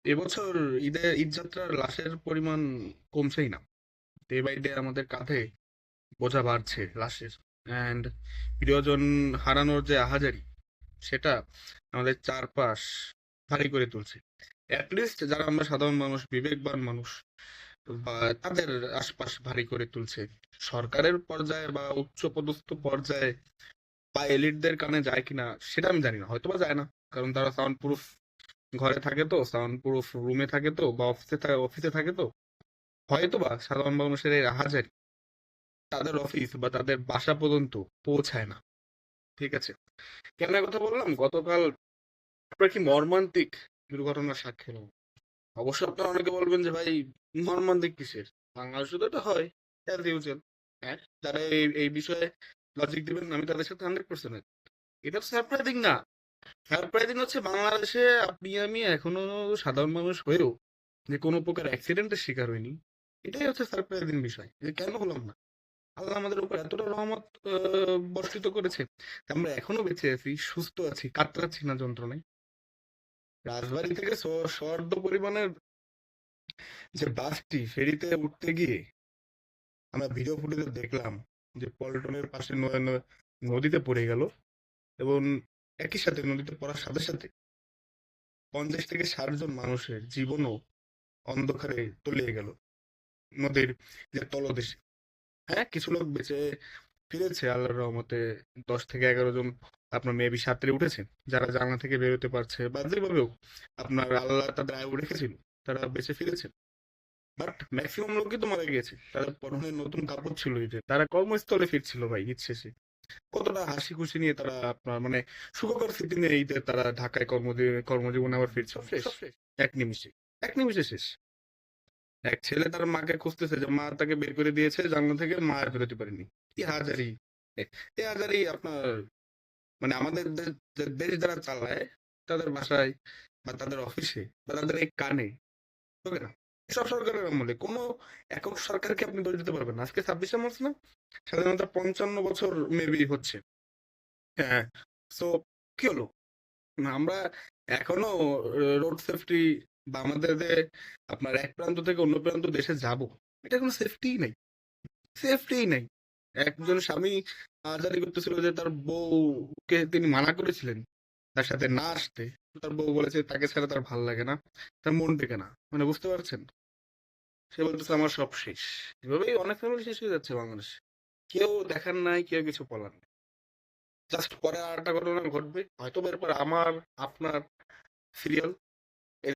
এবছর ঈদযাত্রার লাশের পরিমাণ কমছেই না। ডে বাই ডে আমাদের কাঁধে বোঝা বাড়ছে লাশের। অ্যান্ড প্রিয়জন হারানোর যে আহাজারি, সেটা আমাদের চারপাশ ভারী করে তুলছে। অ্যাটলিস্ট যারা আমরা সাধারণ মানুষ, বিবেকবান মানুষ, বা তাদের আশপাশ ভারী করে তুলছে। সরকারের পর্যায়ে বা উচ্চ পদস্থ পর্যায়ে বা এলিটদের কানে যায় কিনা সেটা আমি জানি না, হয়তো বা যায় না। কারণ তারা সাউন্ড প্রুফ ঘরে থাকে, তো সাউন্ড প্রুফ রুমে থাকে, তো বা অফিসে থাকে, তো হয়তোবা সাধারণ মানুষের এই আহাজারি তাদের অফিস বা তাদের বাসা পর্যন্ত পৌঁছায় না। ঠিক আছে, কেন এ কথা বললাম? গতকাল আপনার কি মর্মান্তিক দুর্ঘটনার সাক্ষী হলাম। অবশ্য আপনারা অনেকে বলবেন যে ভাই, মর্মান্তিক কিসের, বাংলাদেশে তো এটা হয় অ্যাজ ইউজুয়াল। হ্যাঁ, যারা এই বিষয়ে লজিক দিবেন আমি তাদের সাথে 100%। এটা তো সারপ্রাইজিং না। সারপ্রাইজিং হচ্ছে বাংলাদেশে আপনি আমি এখনো সাধারণ মানুষ হয়েও যে কোনো প্রকার অ্যাক্সিডেন্টের শিকার হয়নি। এটাই হচ্ছে সারপ্রাইজিং বিষয়, যে কেন হলাম না। আল্লাহ আমাদের উপর এতটা রহমত বর্ষিত করেছে যে আমরা এখনো বেঁচে আছি, সুস্থ আছি, কাতরাচ্ছি না যন্ত্রণায়। রাজবাড়ী থেকে সর্দ পরিমাণের যে বাসটি ফেরিতে উঠতে গিয়ে আমরা ভিডিও ফুটেজে দেখলাম যে পল্টনের পাশে নদীতে পড়ে গেল, এবং একই সাথে নদীতে পড়ার সাথে সাথে 50 থেকে 60 জন মানুষের জীবনও অন্ধকারে তলিয়ে গেল নদীর যে তলদেশে। হ্যাঁ, কিছু লোক বেঁচে ফিরেছে আল্লাহর রহমতে। 10 থেকে 11 জন আপনার মেবি সাঁতরে উঠেছে, যারা জানলা থেকে বেরোতে পারছে বা যেভাবে হোক আপনার আল্লাহ তাদের আয়ু রেখেছিল, তারা বেঁচে ফিরেছে। বাট ম্যাক্সিমাম লোকই তো মারা গিয়েছে। তারা পরনে নতুন কাপড় ছিল ঈদে, তারা কর্মস্থলে ফিরছিল ভাই ঈদ শেষে। কতটা হাসি খুশি নিয়ে তারা আপনার মানে সুখকর স্মৃতি নিয়ে ঈদে তারা ঢাকায় কর্মজীবনে আবার ফিরছে, সব শেষ। এক নিমিষে, এক নিমিষে শেষ। এক ছেলে তার মাকে খুঁজতেছে যে মা তাকে বের করে দিয়েছে জানলা থেকে, মা আর বেরোতে পারেনি। কি হাজারি, এ হাজারি আপনার মানে আমাদের দেশ যারা চালায়, তাদের বাসায় বা তাদের অফিসে বা তাদের এই কানে ঢোকে না। এসব সরকারের আমলে কোনো একক সরকারকে আপনি দোষ দিতে পারবেন না। আজকে 26শে মার্চ না, স্বাধীনতা 55 বছর মেবি হচ্ছে। হ্যাঁ, সো কি হলো? আমরা এখনো রোড সেফটি বা আমাদের যে আপনার এক প্রান্ত থেকে অন্য প্রান্ত দেশে যাব, এটা কোনো সেফটিই নাই, সেফটিই নাই। একজন স্বামী আজারি করতেছিল যে তার বউকে তিনি মানা করেছিলেন তার সাথে না আসতে। তার বউ বলেছে তাকে ছাড়া তার ভাল লাগে না, তার মন টেকে না। মানে বুঝতে পারছেন? সে বলতেছে আমার সব শেষ। এভাবেই অনেক ফ্যামিলি শেষ হয়ে যাচ্ছে বাংলাদেশে। কেউ দেখার নাই, কেউ কিছু বলার নাই। জাস্ট পরে আর একটা ঘটনা ঘটবে, হয়তো এরপর আমার আপনার সিরিয়াল।